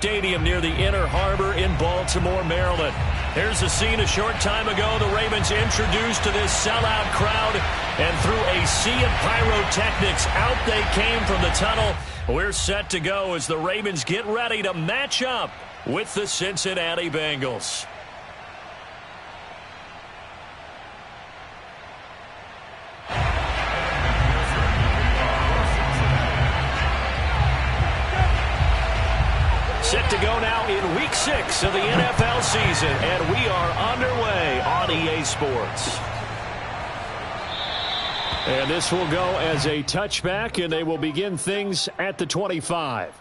Stadium near the Inner Harbor in Baltimore, Maryland. Here's the scene a short time ago. The Ravens introduced to this sellout crowd, and through a sea of pyrotechnics, out they came from the tunnel. We're set to go as the Ravens get ready to match up with the Cincinnati Bengals. Set to go now in Week 6 of the NFL season, and we are underway on EA Sports. And this will go as a touchback, and they will begin things at the 25.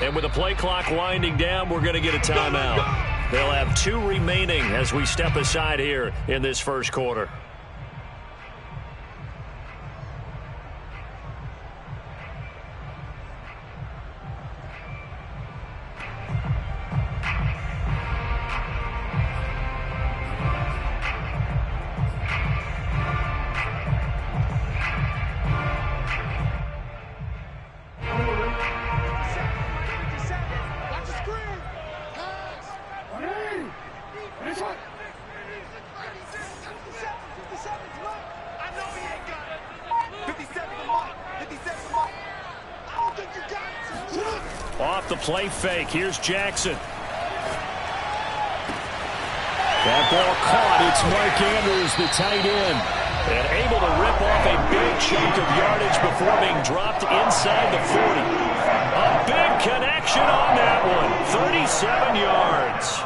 And with the play clock winding down, we're going to get a timeout. They'll have 2 remaining as we step aside here in this first quarter. Off the play fake. Here's Jackson. That ball caught. It's Mark Andrews, the tight end. And able to rip off a big chunk of yardage before being dropped inside the 40. A big connection on that one. 37 yards.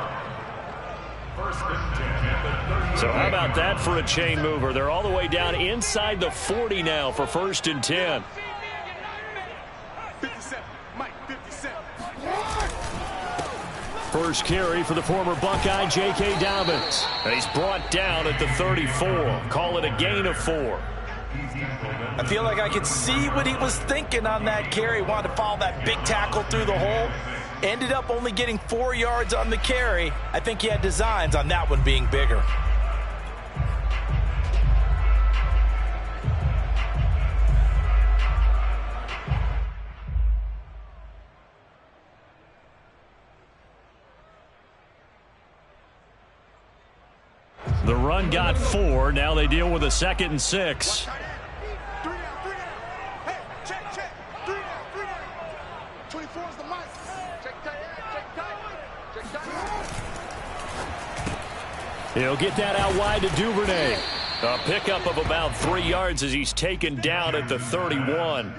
So how about that for a chain mover? They're all the way down inside the 40 now for 1st and 10. First carry for the former Buckeye, J.K. Dobbins. He's brought down at the 34. Call it a gain of 4. I feel like I could see what he was thinking on that carry. Wanted to follow that big tackle through the hole. Ended up only getting 4 yards on the carry. I think he had designs on that one being bigger. The run got 4. Now they deal with a 2nd and 6. He'll get that out wide to Duvernay. A pickup of about 3 yards as he's taken down at the 31.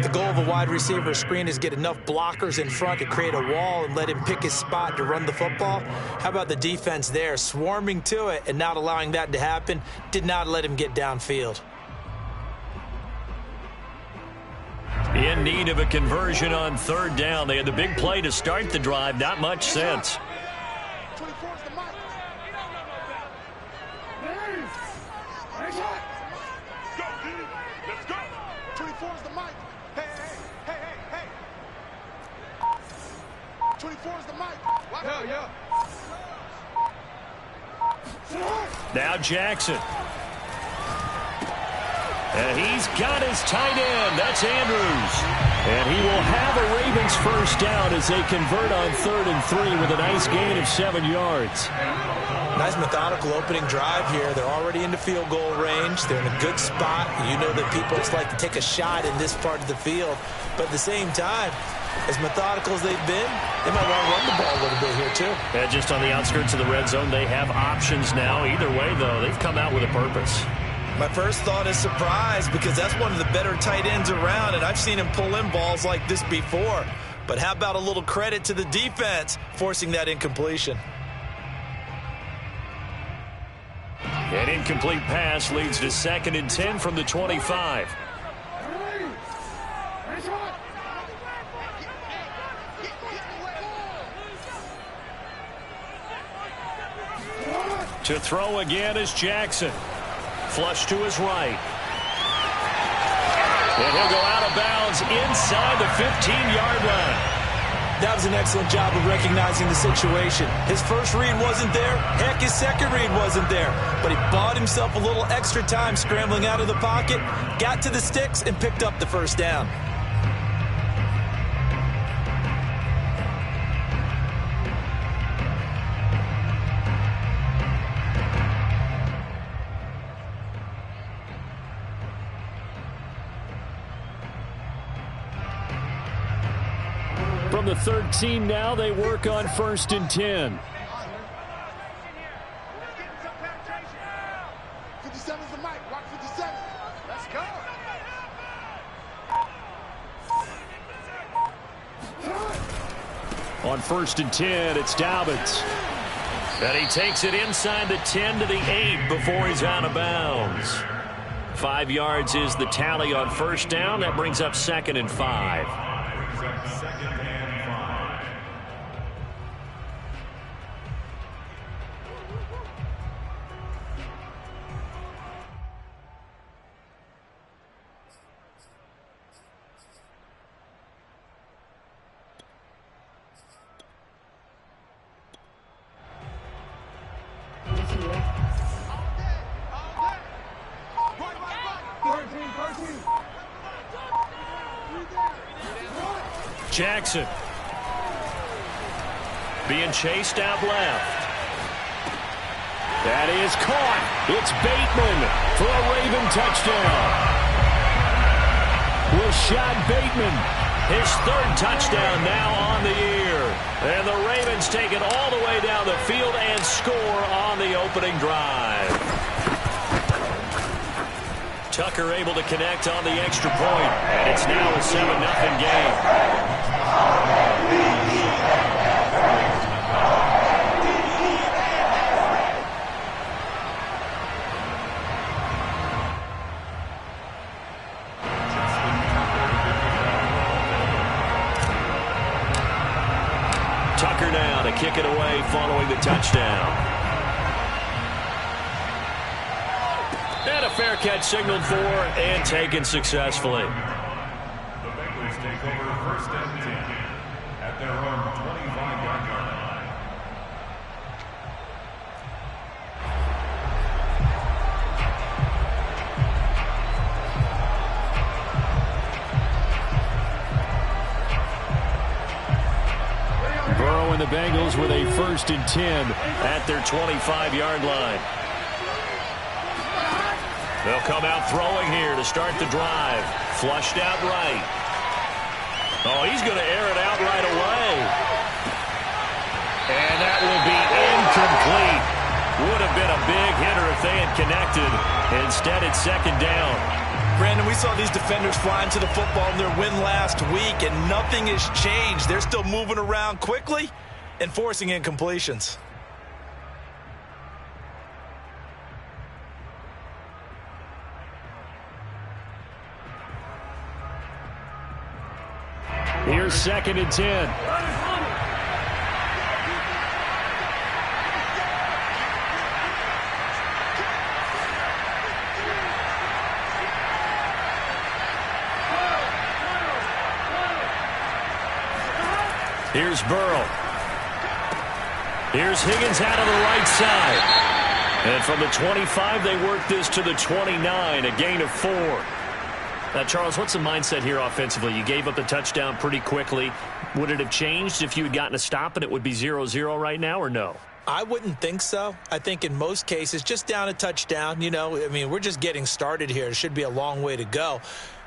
The goal of a wide receiver screen is get enough blockers in front to create a wall and let him pick his spot to run the football. How about the defense there, swarming to it and not allowing that to happen? Did not let him get downfield. In need of a conversion on 3rd down. They had the big play to start the drive. Not much sense. Now Jackson. And he's got his tight end. That's Andrews. And he will have a Ravens first down as they convert on 3rd and 3 with a nice gain of 7 yards. Nice methodical opening drive here. They're already into field goal range. They're in a good spot. You know that people just like to take a shot in this part of the field. But at the same time, as methodical as they've been, they might want to run the ball a little bit here too. Yeah, just on the outskirts of the red zone, they have options now. Either way, though, they've come out with a purpose. My first thought is surprise because that's one of the better tight ends around, and I've seen him pull in balls like this before. But how about a little credit to the defense forcing that incompletion? An incomplete pass leads to 2nd and 10 from the 25. To throw again is Jackson. Flush to his right. And he'll go out of bounds inside the 15-yard line. That was an excellent job of recognizing the situation. His first read wasn't there. Heck, his second read wasn't there. But he bought himself a little extra time scrambling out of the pocket, got to the sticks, and picked up the first down. From the 13 now, they work on 1st and 10. 57 is the mic. Rock 57. Let's go. On 1st and 10, it's Dobbins. And he takes it inside the 10 to the 8 before he's out of bounds. 5 yards is the tally on first down. That brings up 2nd and 5. Jackson being chased out left. That is caught. It's Bateman for a Raven touchdown. Rashad Bateman, his 3rd touchdown now on the year. And the Ravens take it all the way down the field and score on the opening drive. Tucker able to connect on the extra point, and it's now a 7-0 game. Tucker now to kick it away following the touchdown. And a fair catch signaled for and taken successfully. The Bengals take over 1st and 10 at their own 25-yard line. Burrow and the Bengals with a 1st and 10 at their 25-yard line. They'll come out throwing here to start the drive. Flushed out right. Oh, he's going to air it out right away. And that will be incomplete. Would have been a big hitter if they had connected. Instead, it's 2nd down. Brandon, we saw these defenders flying to the football in their win last week, and nothing has changed. They're still moving around quickly and forcing incompletions. Here's 2nd and 10. Here's Burrow. Here's Higgins out of the right side. And from the 25, they work this to the 29, a gain of 4. Now, Charles, what's the mindset here offensively? You gave up the touchdown pretty quickly. Would it have changed if you had gotten a stop and it would be 0-0 right now, or no? I wouldn't think so. I think in most cases, just down a touchdown, I mean, we're just getting started here. It should be a long way to go.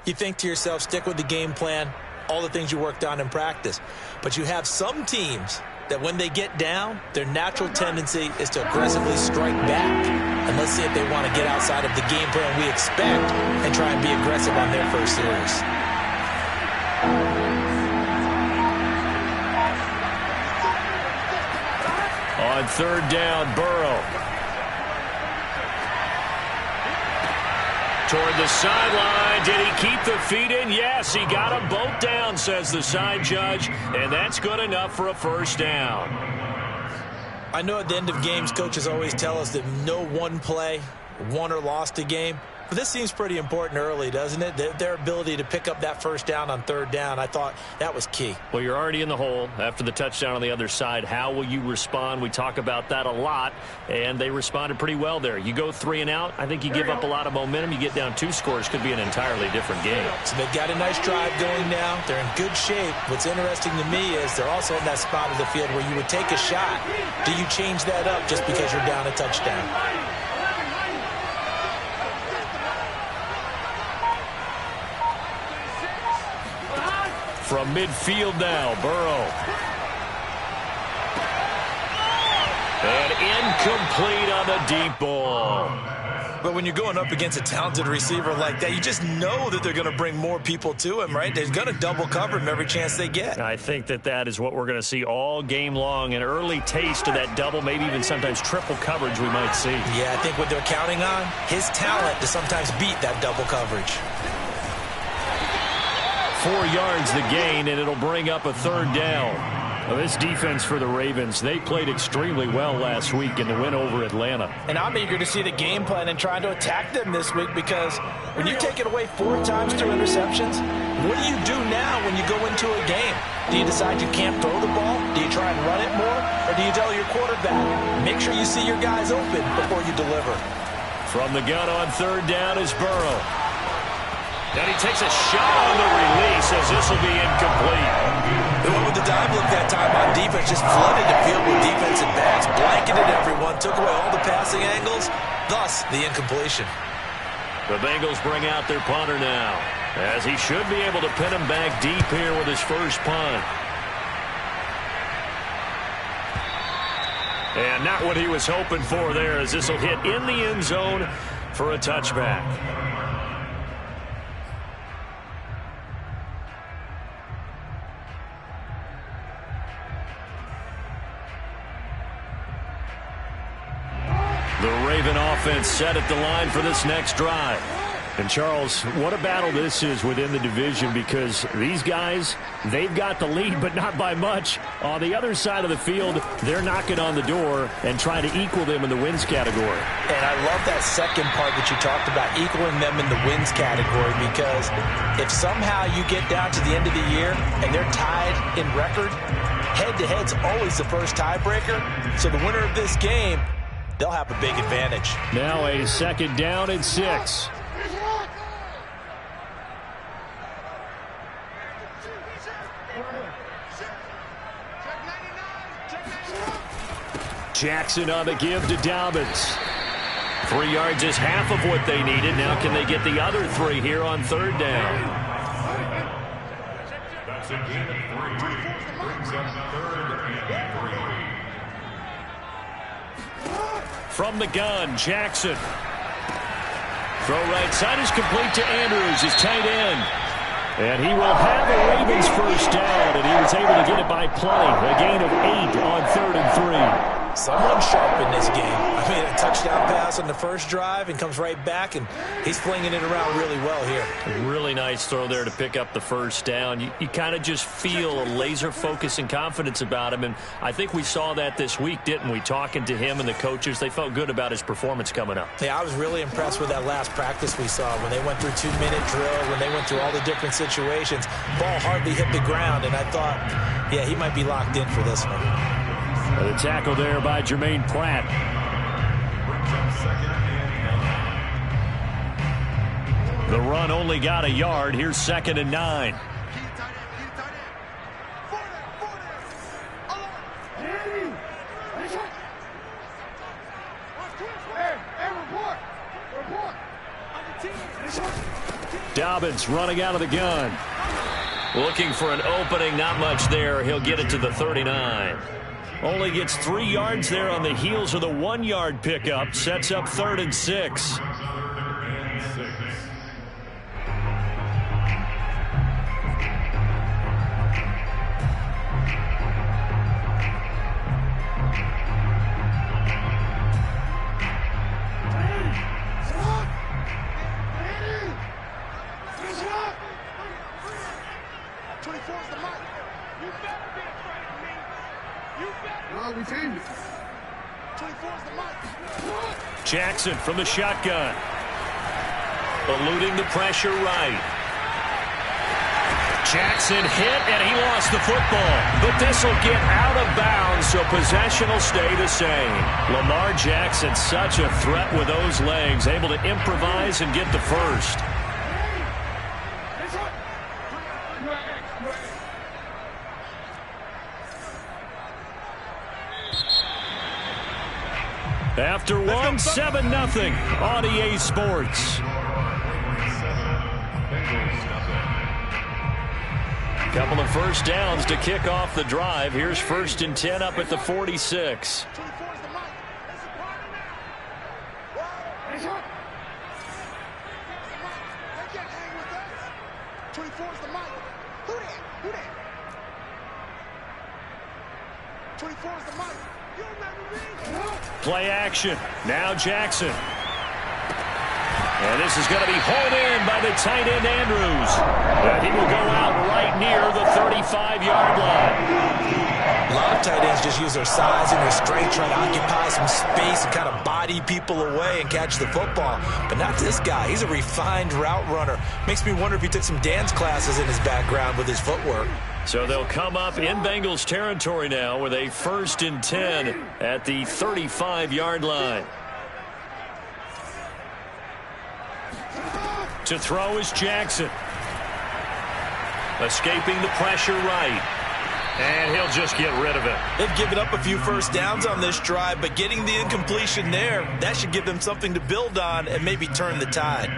You think to yourself, stick with the game plan, all the things you worked on in practice. But you have some teams that when they get down, their natural tendency is to aggressively strike back. And let's see if they want to get outside of the game plan we expect and try and be aggressive on their first series. On 3rd down, Burrow. toward the sideline. Did he keep the feet in? Yes, he got them both down, says the side judge, and that's good enough for a first down. I know at the end of games, coaches always tell us that no one play won or lost a game. But this seems pretty important early, doesn't it? Their ability to pick up that first down on third down, I thought that was key. Well, you're already in the hole after the touchdown on the other side. How will you respond? We talk about that a lot, and they responded pretty well there. You go 3 and out, I think you give up a lot of momentum. You get down 2 scores, could be an entirely different game. So they've got a nice drive going now. They're in good shape. What's interesting to me is they're also in that spot of the field where you would take a shot. Do you change that up just because you're down a touchdown? From midfield now, Burrow. And incomplete on the deep ball. But when you're going up against a talented receiver like that, you just know that they're going to bring more people to him, right? They're going to double cover him every chance they get. I think that is what we're going to see all game long. An early taste of that double, maybe even sometimes triple coverage we might see. Yeah, I think what they're counting on, his talent to sometimes beat that double coverage. 4 yards the gain, and it'll bring up a third down. Well, this defense for the Ravens, they played extremely well last week in the win over Atlanta. And I'm eager to see the game plan and trying to attack them this week, because when you take it away 4 times through interceptions, what do you do now when you go into a game? Do you decide you can't throw the ball? Do you try and run it more? Or do you tell your quarterback, make sure you see your guys open before you deliver? From the gun on third down is Burrow. And he takes a shot on the release as this will be incomplete. They went with the dive look that time on defense, just flooded the field with defensive backs, blanketed everyone, took away all the passing angles, thus the incompletion. The Bengals bring out their punter now, as he should be able to pin him back deep here with his first punt. And not what he was hoping for there, as this will hit in the end zone for a touchback. The Raven offense set at the line for this next drive. And, Charles, what a battle this is within the division, because these guys, they've got the lead, but not by much. On the other side of the field, they're knocking on the door and trying to equal them in the wins category. And I love that second part that you talked about, equaling them in the wins category, because if somehow you get down to the end of the year and they're tied in record, head-to-head's always the first tiebreaker. So the winner of this game, they'll have a big advantage. Now a second down and 6. Jackson on the give to Dobbins. 3 yards is half of what they needed. Now can they get the other 3 here on third down? That's a gain of 3. Brings up third and 3. From the gun, Jackson. Throw right side is complete to Andrews, his tight end. And he will have a Ravens first down, and he was able to get it by plenty. A gain of 8 on 3rd and 3. Someone sharp in this game. I mean, a touchdown pass on the first drive and comes right back, and he's flinging it around really well here. A really nice throw there to pick up the first down. You kind of just feel a laser focus and confidence about him, and I think we saw that this week, didn't we? Talking to him and the coaches, they felt good about his performance coming up. Yeah, I was really impressed with that last practice we saw when they went through 2-minute drill, when they went through all the different situations. Ball hardly hit the ground, and I thought, yeah, he might be locked in for this one. The tackle there by Jermaine Pratt. The run only got a yard. Here's 2nd and 9. Dobbins running out of the gun. Looking for an opening, not much there. He'll get it to the 39. Only gets 3 yards there on the heels of the 1-yard pickup. Sets up 3rd and 6. 24 is the mic. You better be afraid of me. You better. Oh, we changed it. 24 is the mic. Jackson from the shotgun. Eluding the pressure right. Jackson hit, and he lost the football. But this will get out of bounds, so possession will stay the same. Lamar Jackson, such a threat with those legs, able to improvise and get the first. After one, 7-0 on EA Sports. Couple of first downs to kick off the drive. Here's 1st and 10 up at the 46. 24 is the mic. It's a party now. What? They can't hang with us. 24 is the mic. Who that? Who that? 24 is the mic. You remember me? Play action. Now Jackson. And this is going to be hauled in by the tight end Andrews. And he will go out right near the 35-yard line. A lot of tight ends just use their size and their strength, try to occupy some space and kind of body people away and catch the football. But not this guy. He's a refined route runner. Makes me wonder if he took some dance classes in his background with his footwork. So they'll come up in Bengals territory now with a 1st and 10 at the 35-yard line. To throw is Jackson. Escaping the pressure right. And he'll just get rid of it. They've given up a few first downs on this drive, but getting the incompletion there, that should give them something to build on and maybe turn the tide.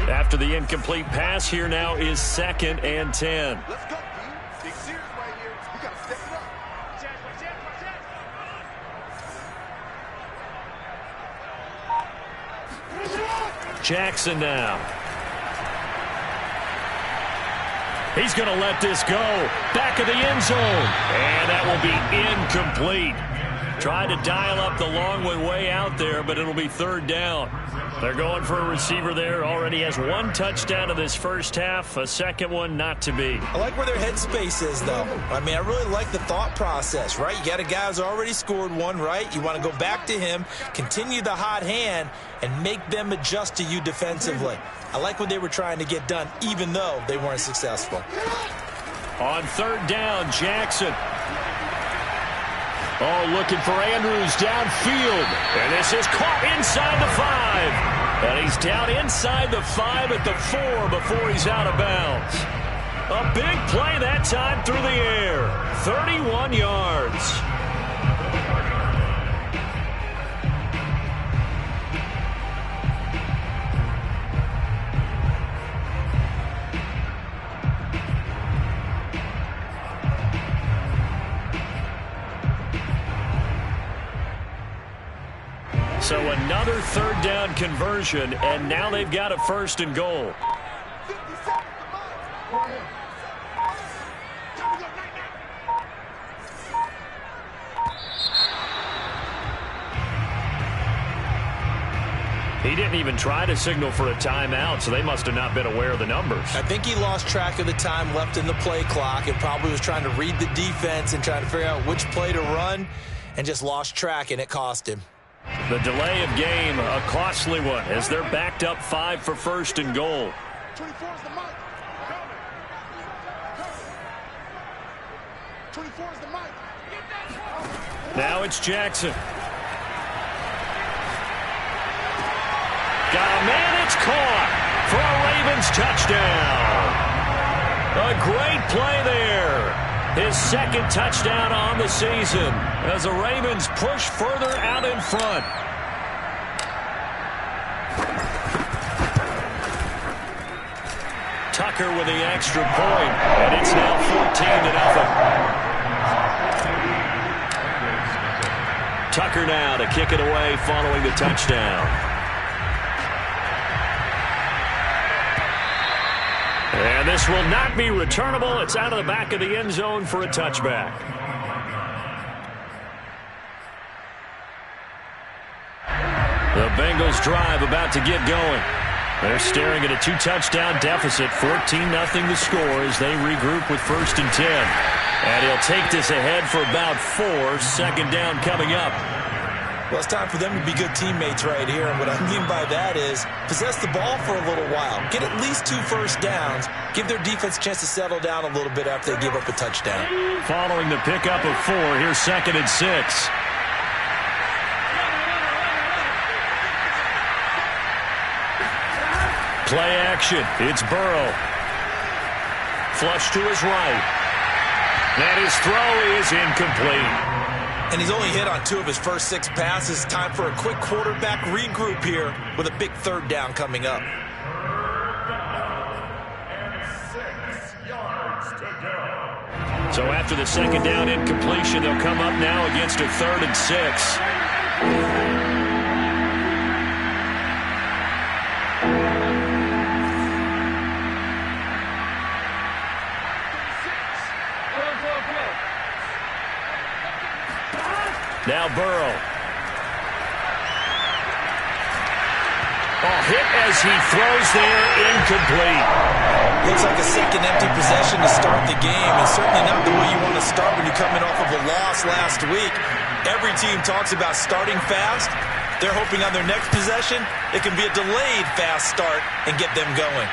After the incomplete pass, here now is 2nd and 10. Let's go, Big Sears right here. You got to step it up. Jackson now. He's going to let this go. Back of the end zone. And that will be incomplete. Tried to dial up the long one way out there, but it'll be 3rd down. They're going for a receiver there. Already has 1 touchdown in this first half. A second one not to be. I like where their headspace is, though. I mean, I really like the thought process, right? You got a guy who's already scored one, right? You want to go back to him, continue the hot hand, and make them adjust to you defensively. I like what they were trying to get done, even though they weren't successful. On 3rd down, Jackson. Oh, looking for Andrews downfield. And this is caught inside the 5. And he's down inside the 5 at the 4 before he's out of bounds. A big play that time through the air. 31 yards. So another 3rd down conversion, and now they've got a 1st and goal. He didn't even try to signal for a timeout, so they must have not been aware of the numbers. I think he lost track of the time left in the play clock and probably was trying to read the defense and trying to figure out which play to run and just lost track, and it cost him. The delay of game, a costly one, as they're backed up 5 for 1st and goal. 24 is the mic. 24 is the mic. Now it's Jackson. Got a man, it's caught for a Ravens touchdown. A great play there. His 2nd touchdown on the season as the Ravens push further out in front. Tucker with the extra point, and it's now 14-0. Tucker now to kick it away following the touchdown. And this will not be returnable. It's out of the back of the end zone for a touchback. Bengals drive about to get going. They're staring at a 2-touchdown deficit, 14-0 the score as they regroup with 1st and 10. And he'll take this ahead for about 4, 2nd down coming up. Well, it's time for them to be good teammates right here. And what I mean by that is possess the ball for a little while. Get at least 2 first downs. Give their defense a chance to settle down a little bit after they give up a touchdown. Following the pickup of 4, here's 2nd and 6. Play action. It's Burrow. Flush to his right. And his throw is incomplete. And he's only hit on 2 of his first 6 passes. Time for a quick quarterback regroup here with a big 3rd down coming up. 6 yards to go. So after the 2nd down incompletion, they'll come up now against a 3rd and 6. Now Burrow. Hit as he throws there, incomplete. Looks like a second empty possession to start the game, and certainly not the way you want to start when you're coming off of a loss last week. Every team talks about starting fast. They're hoping on their next possession, it can be a delayed fast start and get them going.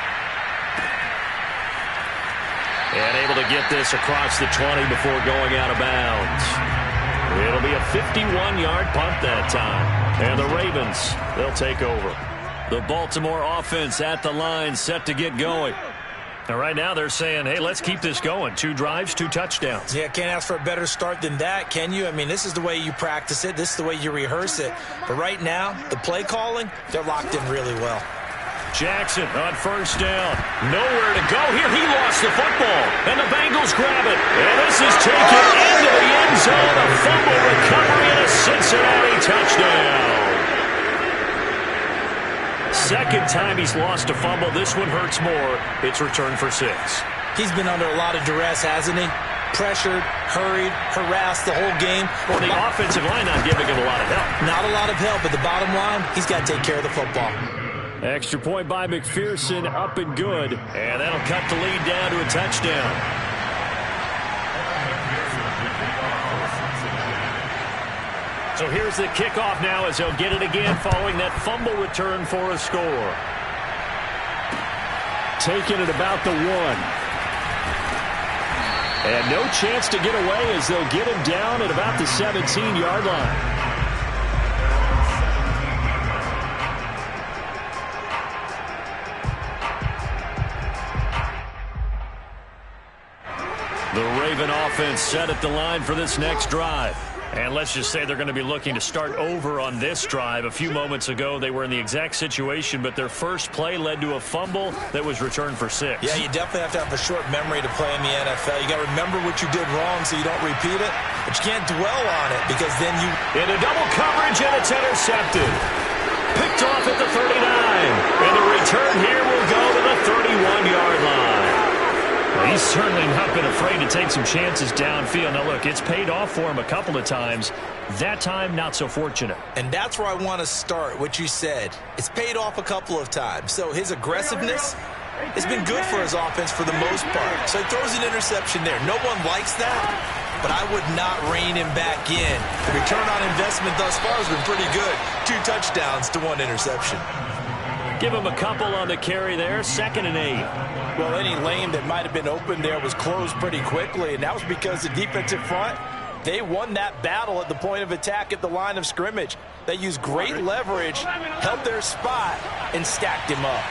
And able to get this across the 20 before going out of bounds. It'll be a 51-yard punt that time. And the Ravens, they'll take over. The Baltimore offense at the line, set to get going. And right now they're saying, hey, let's keep this going. 2 drives, 2 touchdowns. Yeah, can't ask for a better start than that, can you? I mean, this is the way you practice it. This is the way you rehearse it. But right now, the play calling, they're locked in really well. Jackson on 1st down. Nowhere to go here. He lost the football. And the Bengals grab it. And this is taken into the end zone. A fumble recovery and a Cincinnati touchdown. 2nd time he's lost a fumble. This one hurts more. It's returned for 6. He's been under a lot of duress, hasn't he? Pressured, hurried, harassed the whole game. Well, the offensive line not giving him a lot of help. Not a lot of help, but the bottom line, he's got to take care of the football. Extra point by McPherson, up and good. And that'll cut the lead down to a touchdown. So here's the kickoff now as they'll get it again following that fumble return for a score. Taking it about the 1. And no chance to get away as they'll get him down at about the 17-yard line. The Raven offense set at the line for this next drive. And let's just say they're going to be looking to start over on this drive. A few moments ago, they were in the exact situation, but their first play led to a fumble that was returned for 6. Yeah, you definitely have to have a short memory to play in the NFL. You got to remember what you did wrong so you don't repeat it, but you can't dwell on it because then you... Into double coverage, and it's intercepted. Picked off at the 39. And the return here will go to the 31-yard line. Well, he's certainly not been afraid to take some chances downfield. Now, look, it's paid off for him a couple of times. That time, not so fortunate. And that's where I want to start, what you said. It's paid off a couple of times. So his aggressiveness has been good for his offense for the most part. So he throws an interception there. No one likes that, but I would not rein him back in. The return on investment thus far has been pretty good. 2 touchdowns to 1 interception. Give him a couple on the carry there. 2nd and 8. Well, any lane that might have been open there was closed pretty quickly, and that was because the defensive front, they won that battle at the point of attack at the line of scrimmage. They used great leverage, held their spot, and stacked him up.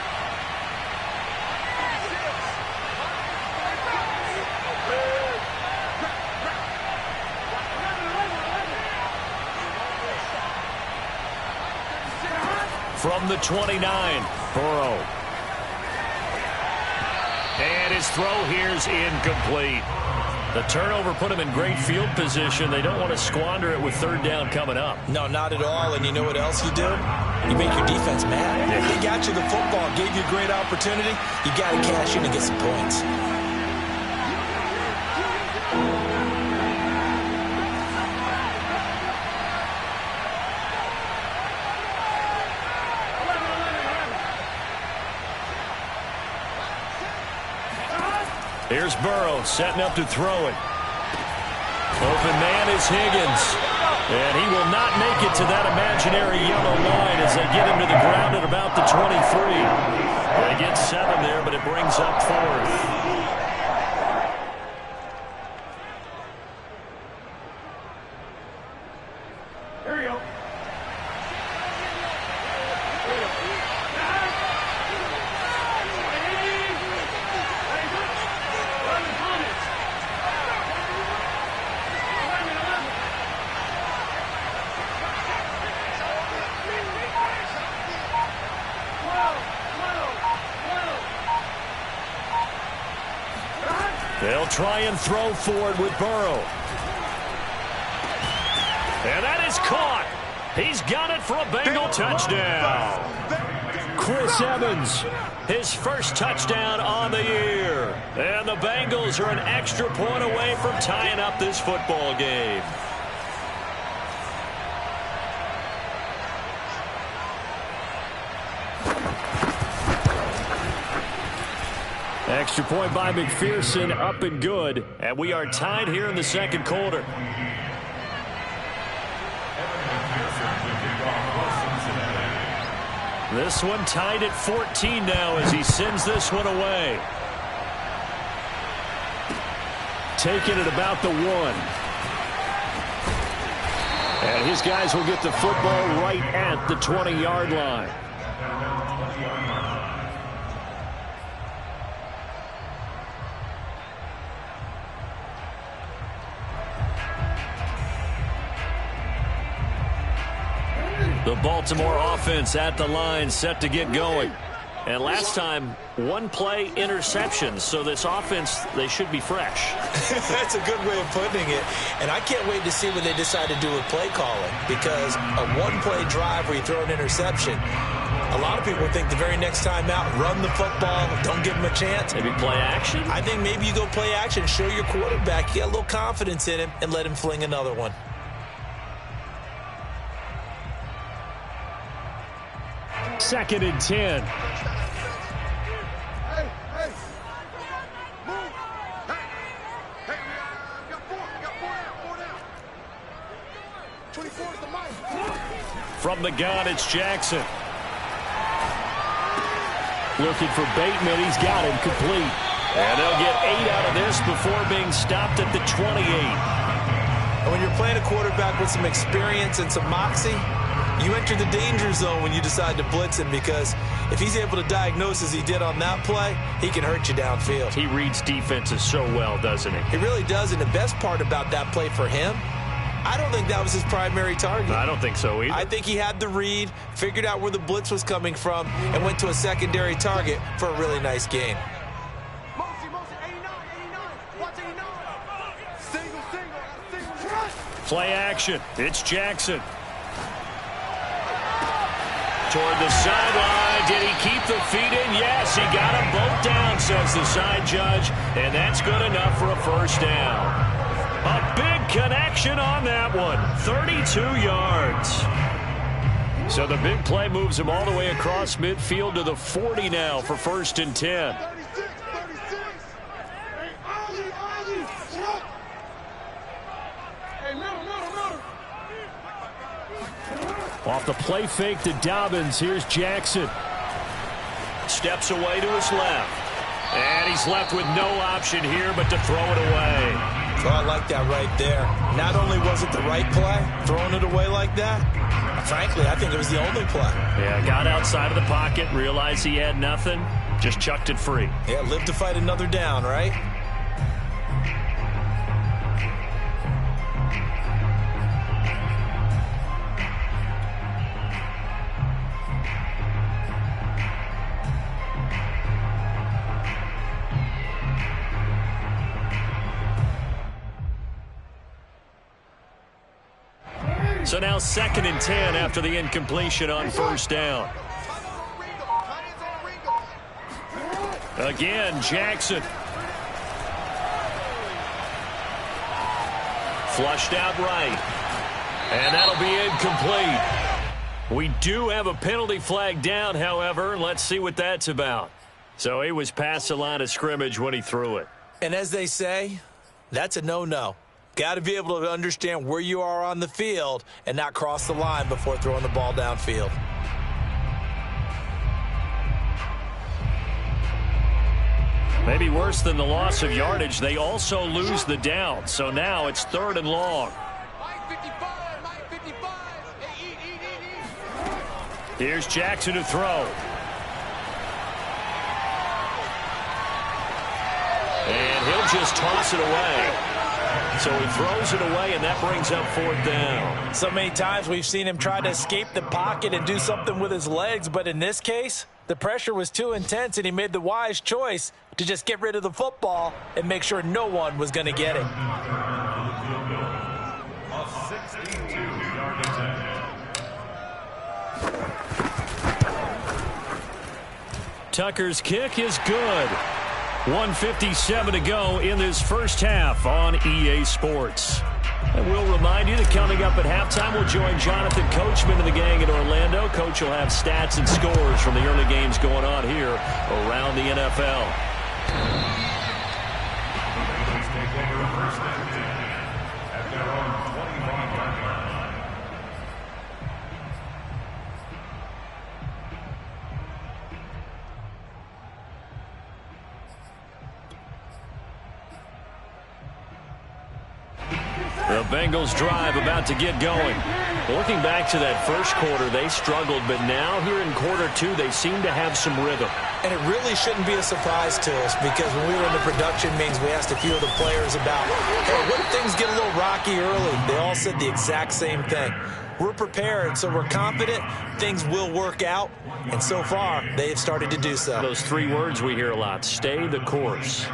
From the 29, Burrow. And his throw here's incomplete. The turnover put him in great field position. They don't want to squander it with 3rd down coming up. No, not at all. And you know what else you do? You make your defense mad. Yeah. They got you the football, gave you a great opportunity. You got to cash in and get some points. Here's Burrow setting up to throw it. Open man is Higgins. And he will not make it to that imaginary yellow line as they get him to the ground at about the 23. They get 7 there, but it brings up 4th. They'll try and throw for it with Burrow. And that is caught. He's got it for a Bengal touchdown. Chris Evans, his first touchdown on the year. And the Bengals are an extra point away from tying up this football game. Extra point by McPherson, up and good. And we are tied here in the second quarter. This one tied at 14 now as he sends this one away. Taking it about the 1. And his guys will get the football right at the 20-yard line. The Baltimore offense at the line, set to get going. And last time, 1 play interception. So this offense, they should be fresh. That's a good way of putting it. And I can't wait to see what they decide to do with play calling. Because a 1-play drive where you throw an interception, a lot of people think the very next time out, run the football, don't give him a chance. Maybe play action? I think maybe you go play action, show your quarterback, you get a little confidence in him, and let him fling another one. Second and 10. From the gun, it's Jackson. Looking for Bateman. He's got him complete. And they'll get 8 out of this before being stopped at the 28. And when you're playing a quarterback with some experience and some moxie, you enter the danger zone when you decide to blitz him, because if he's able to diagnose as he did on that play, he can hurt you downfield. He reads defenses so well, doesn't he? He really does, and the best part about that play for him, I don't think that was his primary target. I don't think so either. I think he had the read, figured out where the blitz was coming from, and went to a secondary target for a really nice gain. Play action. It's Jackson. Toward the sideline. Did he keep the feet in? Yes, he got them both down, says the side judge. And that's good enough for a first down. A big connection on that one. 32 yards. So the big play moves him all the way across midfield to the 40 now for 1st and 10. Off the play fake to Dobbins. Here's Jackson. Steps away to his left. And he's left with no option here but to throw it away. Oh, I like that right there. Not only was it the right play, throwing it away like that, frankly, I think it was the only play. Yeah, got outside of the pocket, realized he had nothing, just chucked it free. Yeah, live to fight another down, right? So now 2nd and 10 after the incompletion on 1st down. Again, Jackson. Flushed out right. And that'll be incomplete. We do have a penalty flag down, however. Let's see what that's about. So he was past the line of scrimmage when he threw it. And as they say, that's a no-no. Got to be able to understand where you are on the field and not cross the line before throwing the ball downfield. Maybe worse than the loss of yardage, they also lose the down. So now it's 3rd and long. Here's Jackson to throw. And he'll just toss it away. So he throws it away, and that brings up 4th down. So many times we've seen him try to escape the pocket and do something with his legs, but in this case, the pressure was too intense, and he made the wise choice to just get rid of the football and make sure no one was going to get it. A 62-yard attempt. Tucker's kick is good. 1:57 to go in this first half on EA Sports. And we'll remind you that coming up at halftime, we'll join Jonathan Coachman and the gang in Orlando. Coach will have stats and scores from the early games going on here around the NFL. The Bengals take over 1st and 10 at their own 25-yard line. The Bengals drive about to get going. Looking back to that first quarter, they struggled, but now here in quarter 2, they seem to have some rhythm. And it really shouldn't be a surprise to us, because when we were in the production meetings, we asked a few of the players about, hey, what if things get a little rocky early? They all said the exact same thing. We're prepared, so we're confident things will work out, and so far, they have started to do so. Those 3 words we hear a lot: stay the course.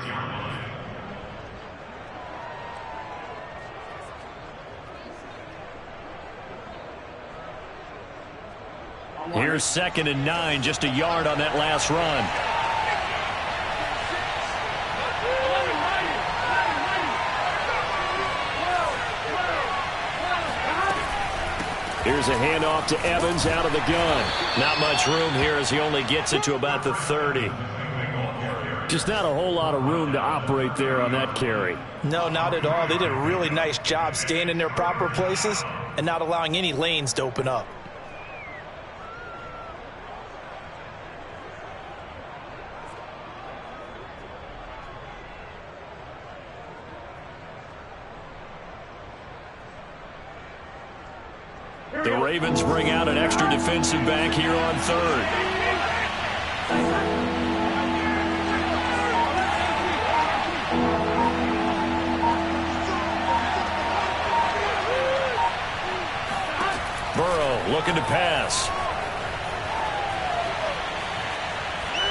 Here's 2nd and 9, just a yard on that last run. Here's a handoff to Evans out of the gun. Not much room here as he only gets it to about the 30. Just not a whole lot of room to operate there on that carry. No, not at all. They did a really nice job staying in their proper places and not allowing any lanes to open up. The Ravens bring out an extra defensive back here on 3rd. Burrow looking to pass.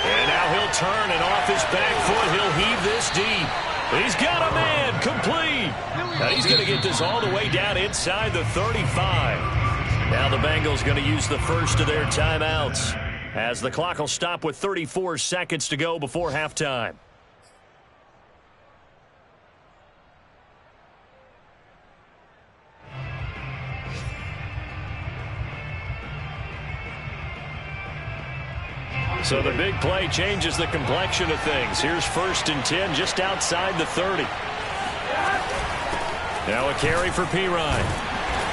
And now he'll turn, and off his back foot, he'll heave this deep. He's got a man, complete. Now he's going to get this all the way down inside the 35. Now the Bengals going to use the first of their timeouts, as the clock will stop with 34 seconds to go before halftime. So the big play changes the complexion of things. Here's 1st and 10 just outside the 30. Now a carry for Pirine.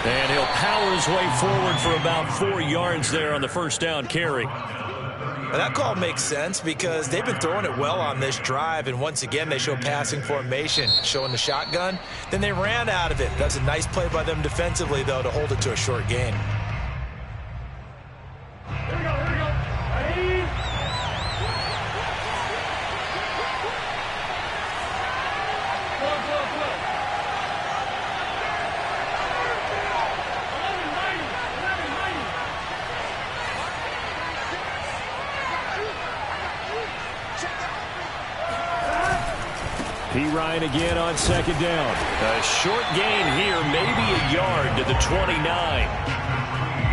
And he'll power his way forward for about 4 yards there on the first down carry. Well, that call makes sense because they've been throwing it well on this drive, and once again they show passing formation, showing the shotgun. Then they ran out of it. That's a nice play by them defensively, though, to hold it to a short gain. Here we go. Ready? Pirine again on 2nd down. A short gain here, maybe a yard to the 29.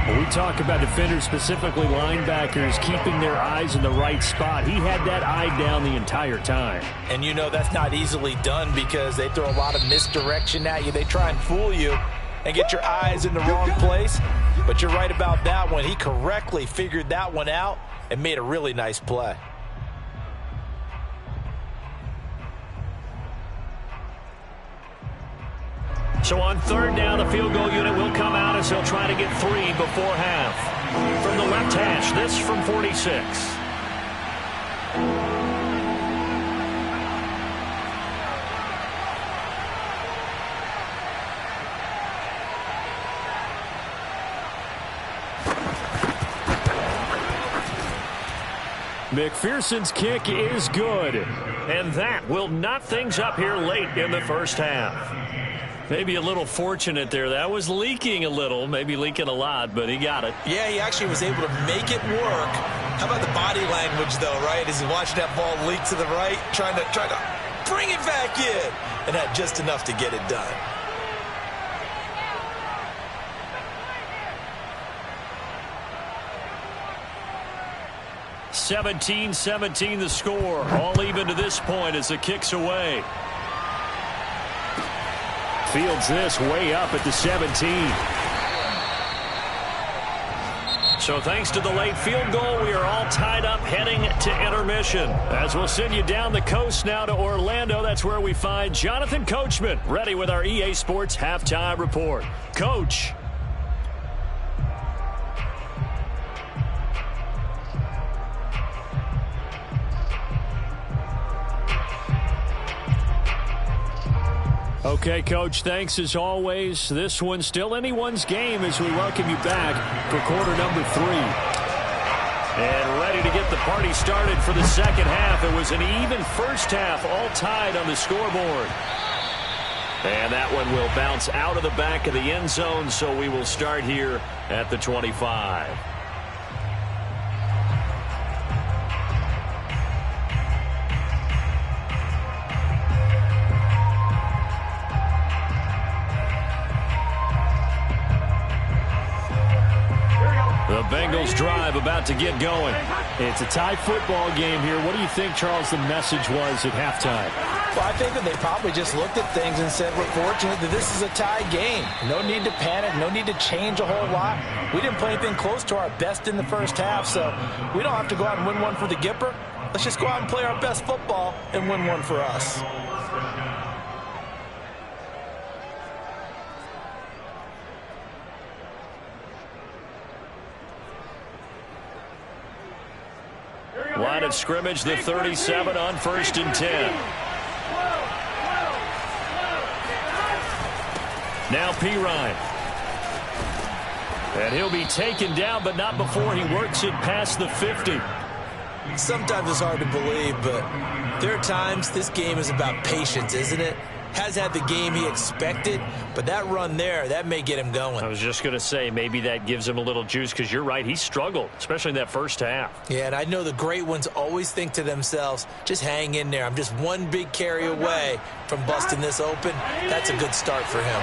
When we talk about defenders, specifically linebackers, keeping their eyes in the right spot, he had that eye down the entire time. And you know that's not easily done because they throw a lot of misdirection at you. They try and fool you and get your eyes in the wrong place. But you're right about that one. He correctly figured that one out and made a really nice play. So on third down, the field goal unit will come out as he'll try to get 3 before half. From the left hash, this from 46. McPherson's kick is good. And that will knot things up here late in the first half. Maybe a little fortunate there. That was leaking a little, maybe leaking a lot, but he got it. Yeah, he actually was able to make it work. How about the body language, though, right? As he watched that ball leak to the right, trying to bring it back in. And had just enough to get it done. (17-17) the score. All even to this point as the kick's away. Fields this way up at the 17. So thanks to the late field goal, we are all tied up heading to intermission. As we'll send you down the coast now to Orlando, that's where we find Jonathan Coachman ready with our EA Sports Halftime Report. Coach. Okay, Coach, thanks as always. This one's still anyone's game as we welcome you back for quarter number 3. And ready to get the party started for the second half. It was an even first half, all tied on the scoreboard. And that one will bounce out of the back of the end zone, so we will start here at the 25. The Bengals drive about to get going. It's a tie football game here. What do you think, Charles, the message was at halftime? Well, I think that they probably just looked at things and said, we're fortunate that this is a tie game. No need to panic. No need to change a whole lot. We didn't play anything close to our best in the first half, so we don't have to go out and win one for the Gipper. Let's just go out and play our best football and win one for us. Line of scrimmage, the 37 on 1st and 10. Now Pirine. And he'll be taken down, but not before he works it past the 50. Sometimes it's hard to believe, but there are times this game is about patience, isn't it? Has had the game he expected, but that run there, that may get him going. I was just going to say, maybe that gives him a little juice, because you're right, he struggled, especially in that first half. Yeah, and I know the great ones always think to themselves, just hang in there. I'm just one big carry away from busting this open. That's a good start for him.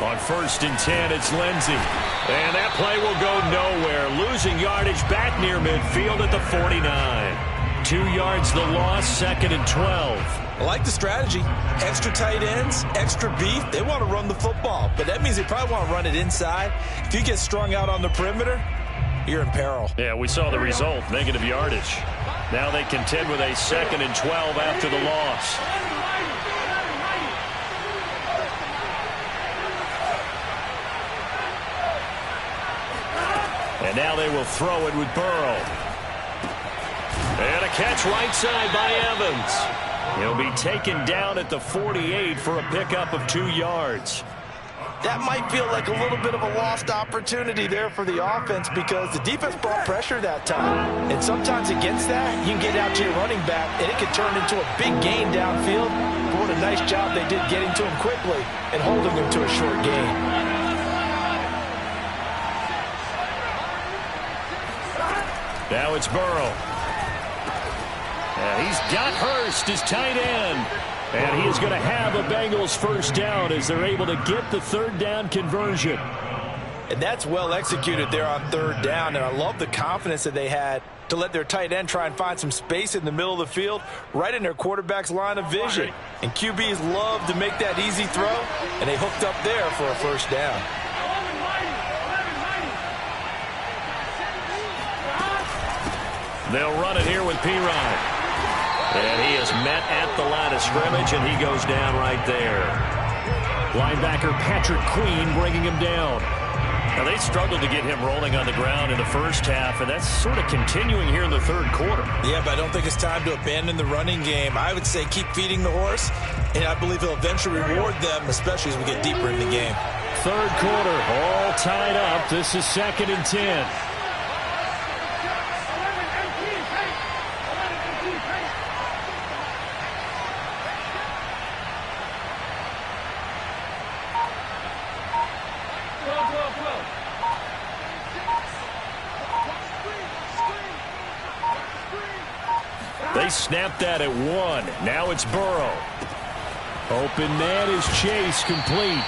On 1st and 10, it's Lindsey. And that play will go nowhere. Losing yardage back near midfield at the 49. 2 yards the loss, 2nd and 12. I like the strategy. Extra tight ends, extra beef. They want to run the football, but that means they probably want to run it inside. If you get strung out on the perimeter, you're in peril. Yeah, we saw the result, negative yardage. Now they contend with a 2nd and 12 after the loss. And now they will throw it with Burrow. And a catch right side by Evans. He'll be taken down at the 48 for a pickup of 2 yards. That might feel like a little bit of a lost opportunity there for the offense because the defense brought pressure that time. And sometimes against that, you can get out to your running back, and it can turn into a big gain downfield. But what a nice job they did getting to him quickly and holding him to a short gain. Now it's Burrow. And he's got Hurst as tight end. And he is going to have a Bengals first down as they're able to get the 3rd down conversion. And that's well executed there on 3rd down. And I love the confidence that they had to let their tight end try and find some space in the middle of the field, right in their quarterback's line of vision. And QBs love to make that easy throw, and they hooked up there for a first down. They'll run it here with Perine. And he is met at the line of scrimmage, and he goes down right there. Linebacker Patrick Queen bringing him down. Now, they struggled to get him rolling on the ground in the first half, and that's sort of continuing here in the third quarter. Yeah, but I don't think it's time to abandon the running game. I would say keep feeding the horse, and I believe he'll eventually reward them, especially as we get deeper in the game. Third quarter, all tied up. This is 2nd and 10. They snapped that at 1. Now it's Burrow. Open man is Chase, complete.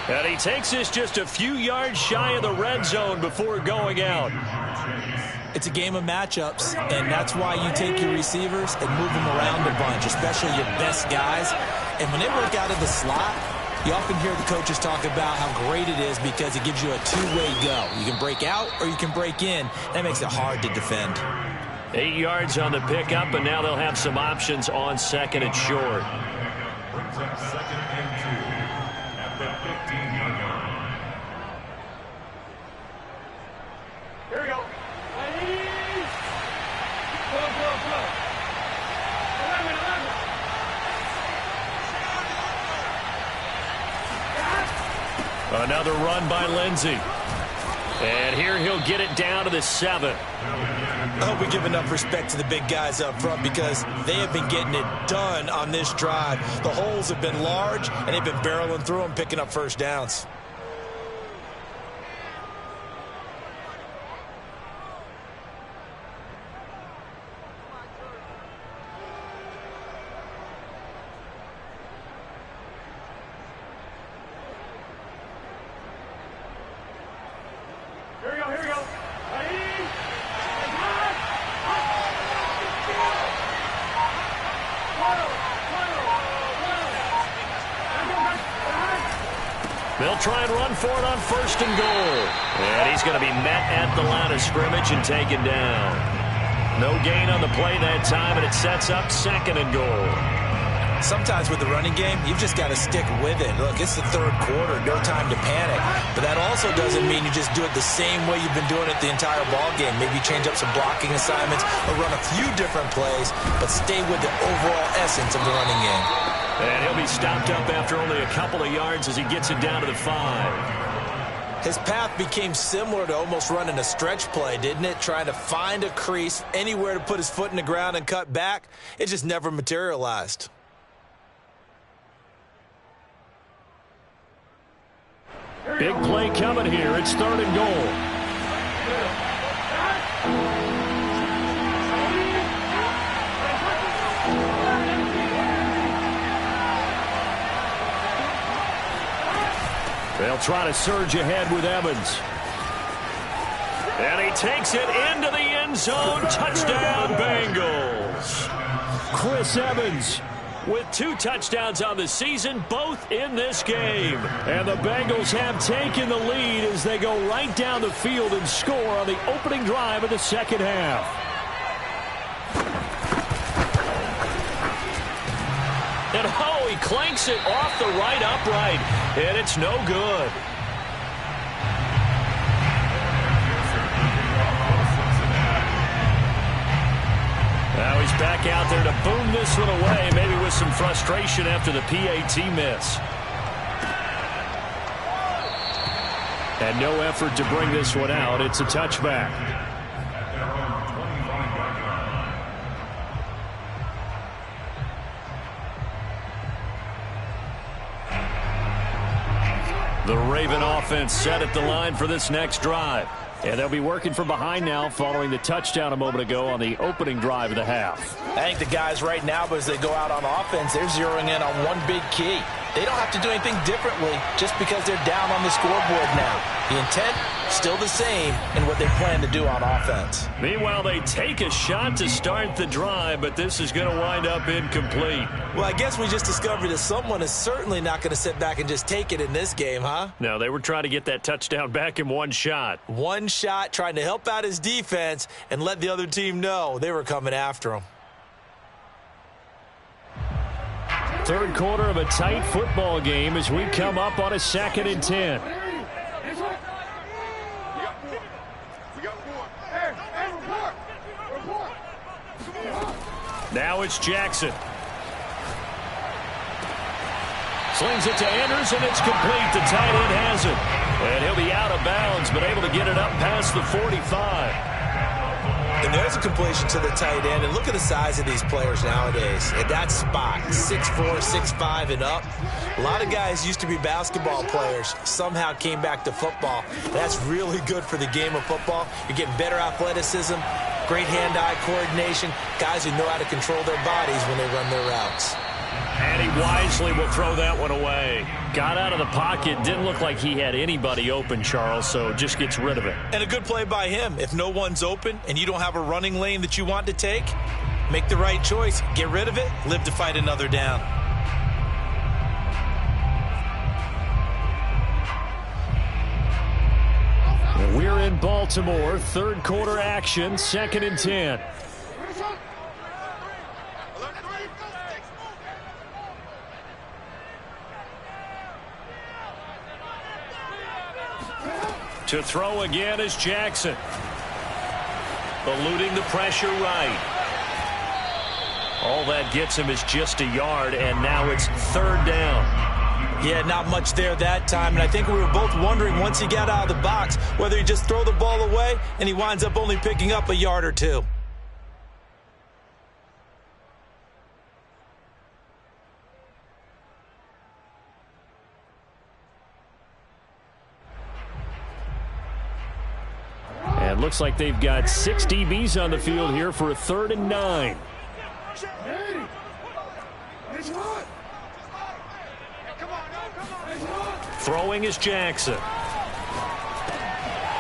And he takes this just a few yards shy of the red zone before going out. It's a game of matchups, and that's why you take your receivers and move them around a bunch, especially your best guys. And when they work out of the slot, you often hear the coaches talk about how great it is because it gives you a two-way go. You can break out or you can break in. That makes it hard to defend. 8 yards on the pickup, and now they'll have some options on 2nd and short. Brings up 2nd and 2 at the 15-yard line. Here we go. Another run by Lindsey. And here he'll get it down to the 7. I hope we give enough respect to the big guys up front because they have been getting it done on this drive. The holes have been large, and they've been barreling through them, picking up first downs. Here we go. They'll try and run for it on 1st and goal. And he's going to be met at the line of scrimmage and taken down. No gain on the play that time, and it sets up 2nd and goal. Sometimes with the running game, you've just got to stick with it. Look, it's the third quarter, no time to panic. But that also doesn't mean you just do it the same way you've been doing it the entire ball game. Maybe change up some blocking assignments or run a few different plays, but stay with the overall essence of the running game. And he'll be stopped up after only a couple of yards as he gets it down to the 5. His path became similar to almost running a stretch play, didn't it? Trying to find a crease, anywhere to put his foot in the ground and cut back. It just never materialized. Big play coming here. It's 3rd and goal. They'll try to surge ahead with Evans. And he takes it into the end zone. Touchdown, Bengals. Chris Evans with 2 touchdowns on the season, both in this game. And the Bengals have taken the lead as they go right down the field and score on the opening drive of the 2nd half. And oh, he clanks it off the right upright, and it's no good. Now he's back out there to boom this one away, maybe with some frustration after the PAT miss. And no effort to bring this one out. It's a touchback. The Raven offense set at the line for this next drive. And they'll be working from behind now following the touchdown a moment ago on the opening drive of the half. I think the guys right now, as they go out on offense, they're zeroing in on one big key. they don't have to do anything differently just because they're down on the scoreboard now. The intent, still the same in what they plan to do on offense. Meanwhile, they take a shot to start the drive, but this is going to wind up incomplete. Well, I guess we just discovered that someone is certainly not going to sit back and just take it in this game, huh? No, they were trying to get that touchdown back in one shot. One shot, trying to help out his defense and let the other team know they were coming after him. Third quarter of a tight football game as we come up on a 2nd and 10. Now it's Jackson. Slings it to Andrews, and it's complete. The tight end has it. And he'll be out of bounds, but able to get it up past the 45. And there's a completion to the tight end. And look at the size of these players nowadays. At that spot, 6'4", 6'5", and up. A lot of guys used to be basketball players, somehow came back to football. That's really good for the game of football. You're getting better athleticism, great hand-eye coordination, guys who know how to control their bodies when they run their routes. And he wisely will throw that one away. Got out of the pocket. Didn't look like he had anybody open, Charles, so just gets rid of it. And a good play by him. If no one's open and you don't have a running lane that you want to take, make the right choice. Get rid of it. Live to fight another down. We're in Baltimore. Third quarter action. 2nd and 10. To throw again is Jackson. Eluding the pressure right. All that gets him is just a yard, and now it's 3rd down. Yeah, not much there that time, and I think we were both wondering once he got out of the box whether he just throw the ball away and he winds up only picking up a yard or two. And looks like they've got 6 DBs on the field here for a 3rd and 9. Throwing is Jackson.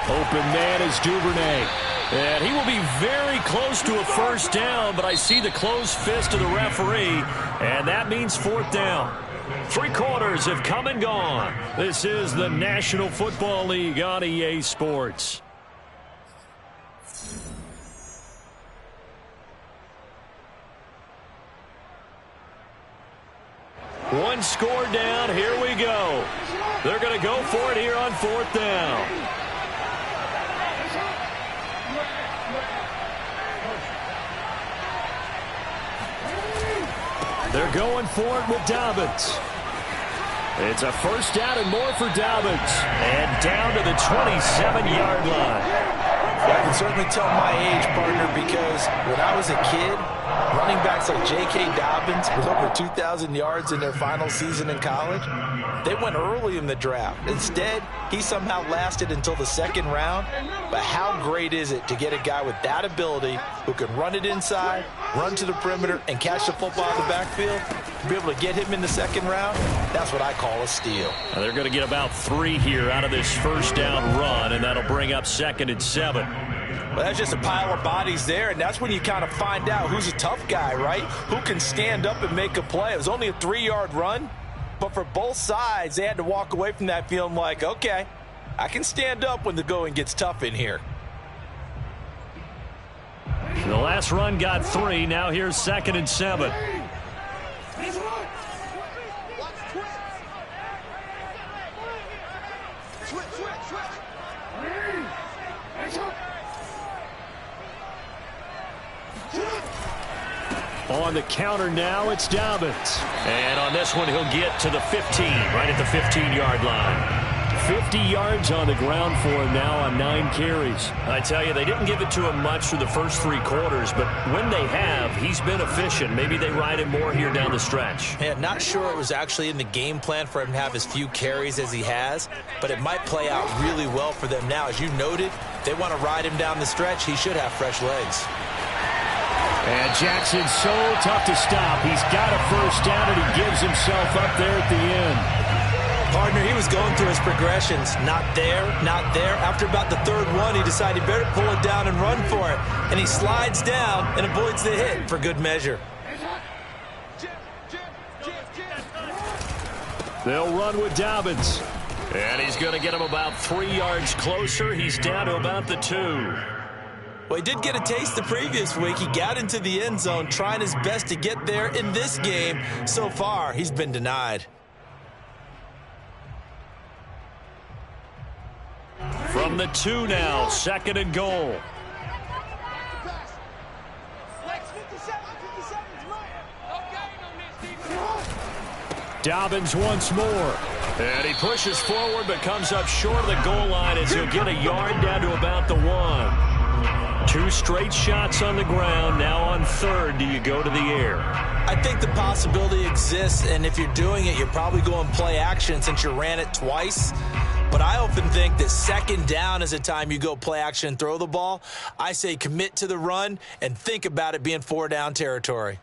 Open man is Duvernay. And he will be very close to a 1st down, but I see the closed fist of the referee, and that means 4th down. 3 quarters have come and gone. This is the National Football League on EA Sports. One score down. Here we go. They're going to go for it here on 4th down. They're going for it with Dobbins. It's a 1st down and more for Dobbins. And down to the 27-yard line. I can certainly tell my age, partner, because when I was a kid, running backs like J.K. Dobbins with over 2,000 yards in their final season in college, they went early in the draft. Instead, he somehow lasted until the 2nd round. But how great is it to get a guy with that ability who can run it inside, run to the perimeter, and catch the football in the backfield? To be able to get him in the 2nd round, that's what I call a steal. Now they're going to get about 3 here out of this 1st down run, and that'll bring up 2nd and 7. Well, that's just a pile of bodies there, and that's when you kind of find out who's a tough guy, right? Who can stand up and make a play. It was only a 3-yard run, but for both sides, they had to walk away from that feeling like, okay, I can stand up when the going gets tough in here. The last run got 3. Now here's 2nd and 7. On the counter now, it's Dobbins. And on this one, he'll get to the 15, right at the 15-yard line. 50 yards on the ground for him now on 9 carries. I tell you, they didn't give it to him much through the first 3 quarters, but when they have, he's been efficient. Maybe they ride him more here down the stretch. Yeah, not sure it was actually in the game plan for him to have as few carries as he has, but it might play out really well for them now. As you noted, they want to ride him down the stretch. He should have fresh legs. And Jackson's so tough to stop. He's got a first down, and he gives himself up there at the end. Partner, he was going through his progressions. Not there, not there. After about the third one, he decided he better pull it down and run for it. And he slides down and avoids the hit for good measure. They'll run with Dobbins. And he's going to get him about 3 yards closer. He's down to about the 2. Well, he did get a taste the previous week. He got into the end zone trying his best to get there in this game. So far, he's been denied. From the 2 now, 2nd and goal. Dobbins once more. And he pushes forward but comes up short of the goal line as he'll get a yard down to about the 1. 2 straight shots on the ground. Now on 3rd, do you go to the air? I think the possibility exists, and if you're doing it, you're probably going play action since you ran it twice. But I often think that 2nd down is a time you go play action and throw the ball. I say commit to the run and think about it being 4-down territory.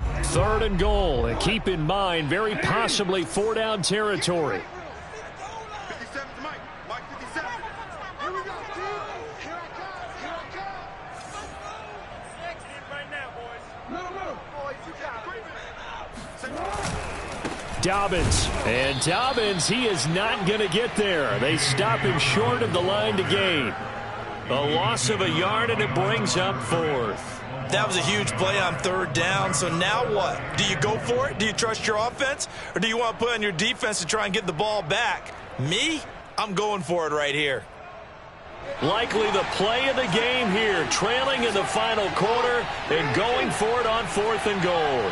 3rd and goal, and keep in mind, very possibly 4-down territory. 57 to Mike. Mike 57. Here we go, dude. Here I come. Here I come. Next in right now, boys. Move. Boys, you got it. Dobbins. And Dobbins, he is not going to get there. They stop him short of the line to gain. A loss of a yard, and it brings up 4th. That was a huge play on 3rd down, so now what? Do you go for it? Do you trust your offense? Or do you want to put on your defense to try and get the ball back? Me? I'm going for it right here. Likely the play of the game here, trailing in the final quarter and going for it on 4th and goal.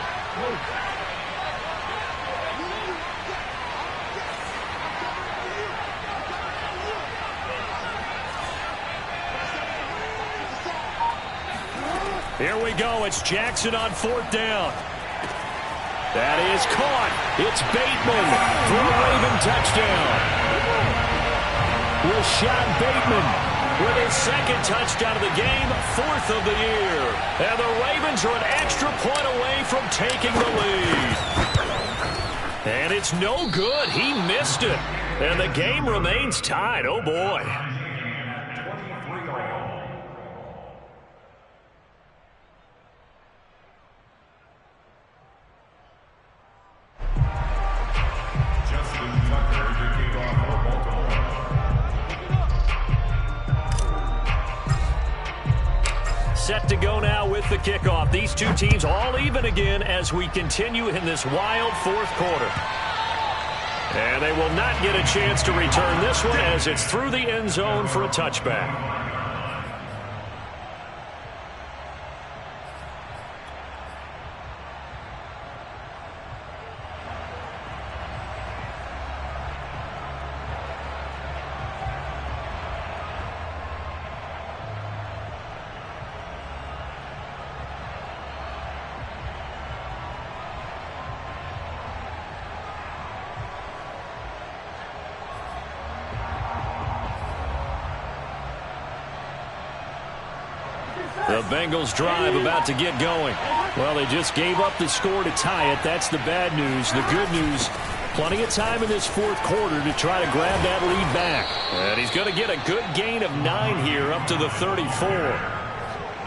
Here we go. It's Jackson on 4th down. That is caught. It's Bateman for a Raven touchdown. Rashad Bateman with his 2nd touchdown of the game, 4th of the year. And the Ravens are an extra point away from taking the lead. And it's no good. He missed it. And the game remains tied. Oh, boy. Set to go now with the kickoff. These two teams all even again as we continue in this wild 4th quarter. And they will not get a chance to return this one as it's through the end zone for a touchback. The Bengals drive about to get going. Well, they just gave up the score to tie it. That's the bad news. The good news, plenty of time in this 4th quarter to try to grab that lead back. And he's going to get a good gain of 9 here up to the 34.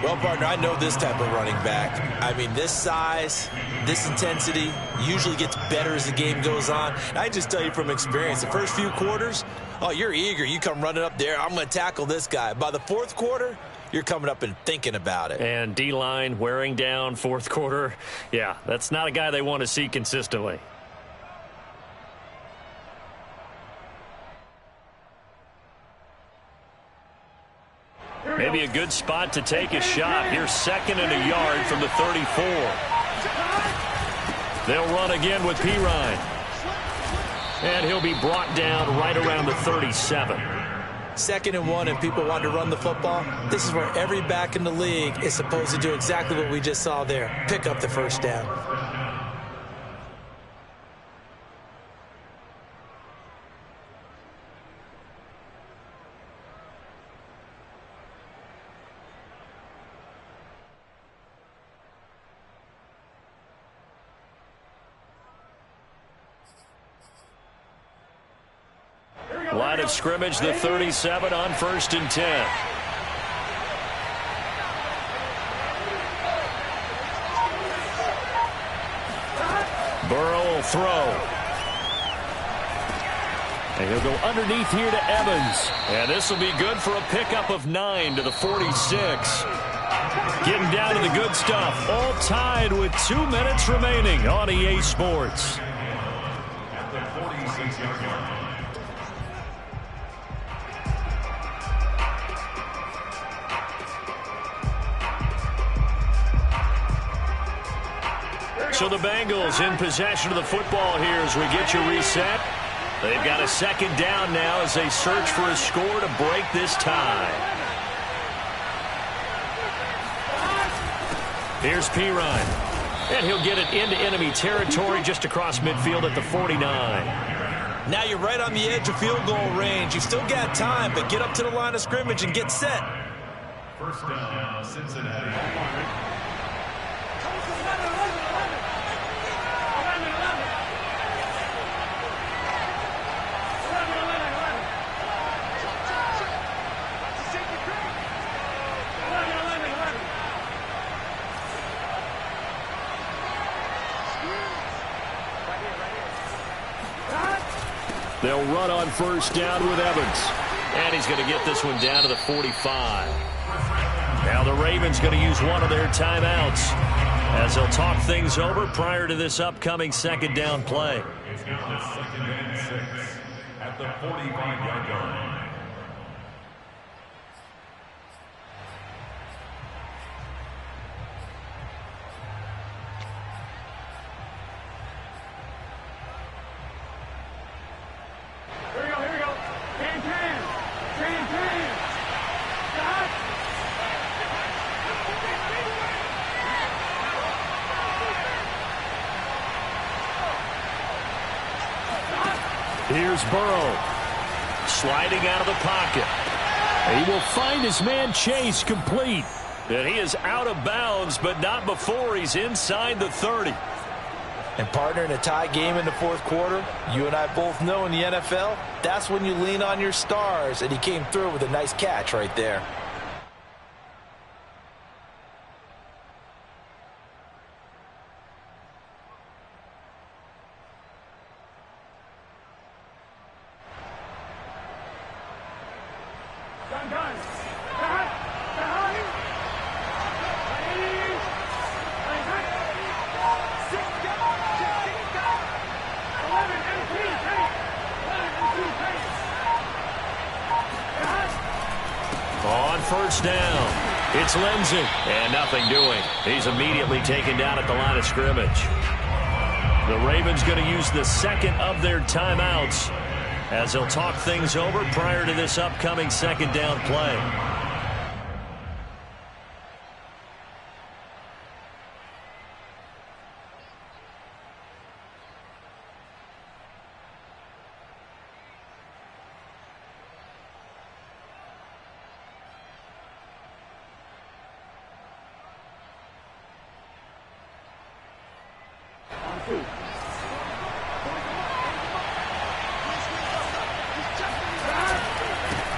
Well, partner, I know this type of running back. I mean, this size, this intensity usually gets better as the game goes on. And I just tell you from experience, the first few quarters, oh, you're eager. You come running up there, I'm going to tackle this guy. By the 4th quarter, you're coming up and thinking about it. And D-line wearing down 4th quarter. Yeah, that's not a guy they want to see consistently. Maybe a good spot to take a shot. Here's 2nd and a yard from the 34. They'll run again with Pirine. And he'll be brought down right around the 37. 2nd and 1 and people want to run the football. This is where every back in the league is supposed to do exactly what we just saw there. Pick up the first down. Line of scrimmage, the 37 on 1st and 10. Burrow will throw. And he'll go underneath here to Evans. And this will be good for a pickup of 9 to the 46. Getting down to the good stuff. All tied with 2 minutes remaining on EA Sports. At the 46-yard line. So the Bengals in possession of the football here as we get you reset. They've got a 2nd down now as they search for a score to break this tie. Here's Pirine. And he'll get it into enemy territory just across midfield at the 49. Now you're right on the edge of field goal range. You've still got time, but get up to the line of scrimmage and get set. 1st down, Cincinnati. They'll run on 1st down with Evans. And he's going to get this one down to the 45. Now the Ravens going to use one of their timeouts as they'll talk things over prior to this upcoming 2nd down play. It's now the 2nd and 6 at the 45-yard line. Here's Burrow. Sliding out of the pocket. He will find his man Chase complete. And he is out of bounds, but not before he's inside the 30. And partner, in a tie game in the 4th quarter, you and I both know in the NFL, that's when you lean on your stars. And he came through with a nice catch right there. On 1st down, it's Lindsey. And nothing doing. He's immediately taken down at the line of scrimmage. The Ravens going to use the 2nd of their timeouts as they'll talk things over prior to this upcoming 2nd down play.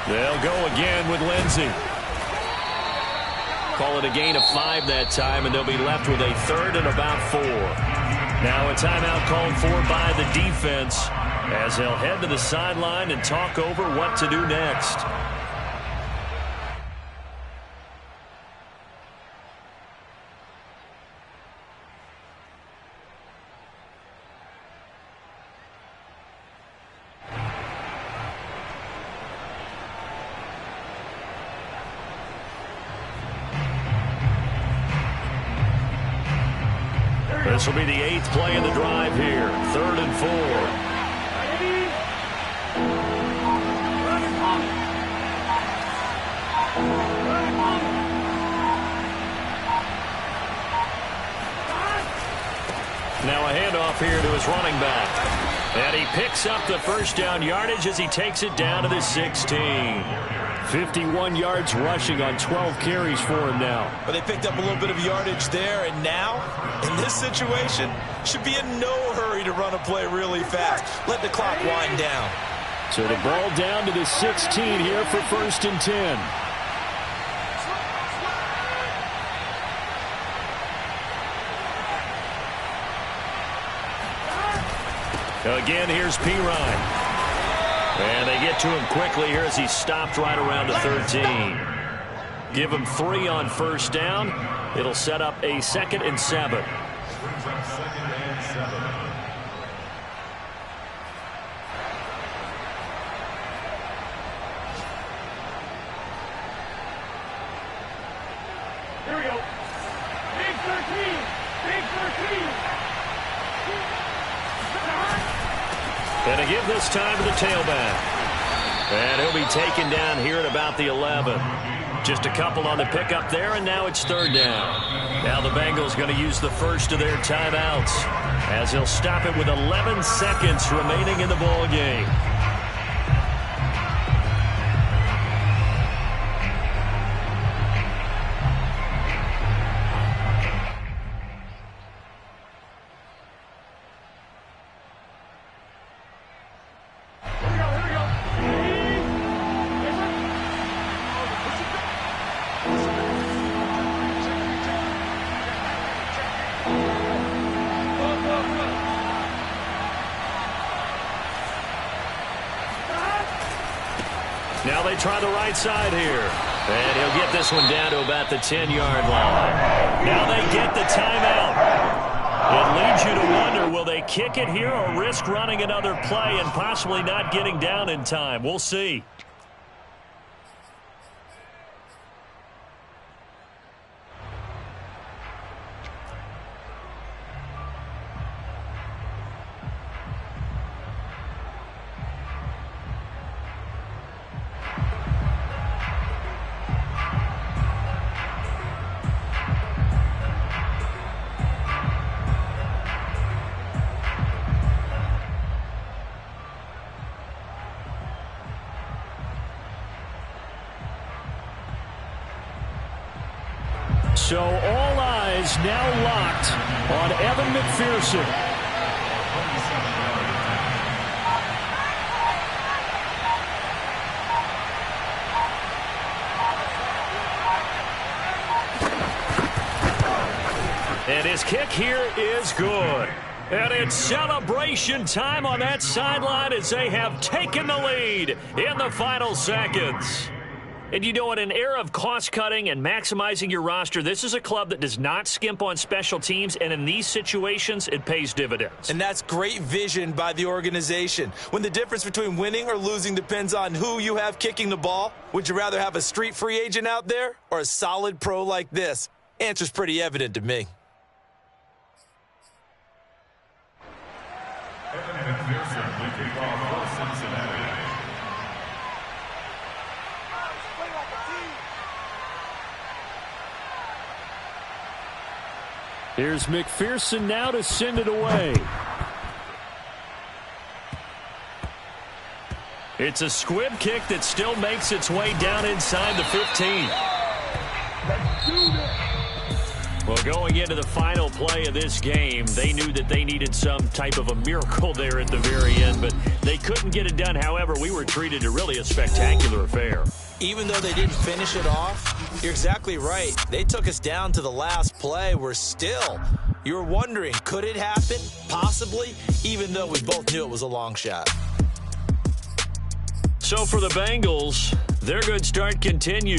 They'll go again with Lindsey. Call it a gain of 5 that time, and they'll be left with a 3rd and about 4. Now a timeout called for by the defense as they'll head to the sideline and talk over what to do next. This will be the 8th play in the drive here. 3rd and 4. Now a handoff here to his running back. And he picks up the 1st down yardage as he takes it down to the 16. 51 yards rushing on 12 carries for him now. But they picked up a little bit of yardage there, and now, in this situation, should be in no hurry to run a play really fast. Let the clock wind down. So the ball down to the 16 here for 1st and 10. Again, here's Perine. And they get to him quickly here as he stopped right around the 13. Give him 3 on 1st down. It'll set up a 2nd and 7. Here we go. Big 13. Big 13. And to give this time to the tailback. And he'll be taken down here at about the 11. Just a couple on the pickup there, and now it's 3rd down. Now the Bengals going to use the first of their timeouts as he'll stop it with 11 seconds remaining in the ball game. Now they try the right side here. And he'll get this one down to about the 10-yard line. Now they get the timeout. It leads you to wonder, will they kick it here or risk running another play and possibly not getting down in time? We'll see. So all eyes now locked on Evan McPherson. And his kick here is good. And it's celebration time on that sideline as they have taken the lead in the final seconds. And you know, in an era of cost-cutting and maximizing your roster, this is a club that does not skimp on special teams, and in these situations, it pays dividends. And that's great vision by the organization. When the difference between winning or losing depends on who you have kicking the ball, would you rather have a street free agent out there or a solid pro like this? Answer's pretty evident to me. Evan McPherson will kick off for Cincinnati. Here's McPherson now to send it away. It's a squib kick that still makes its way down inside the 15. Well, going into the final play of this game, they knew that they needed some type of a miracle there at the very end, but they couldn't get it done. However, we were treated to really a spectacular affair. Even though they didn't finish it off, you're exactly right. They took us down to the last play. You're wondering, could it happen? Possibly, even though we both knew it was a long shot. So for the Bengals, their good start continues.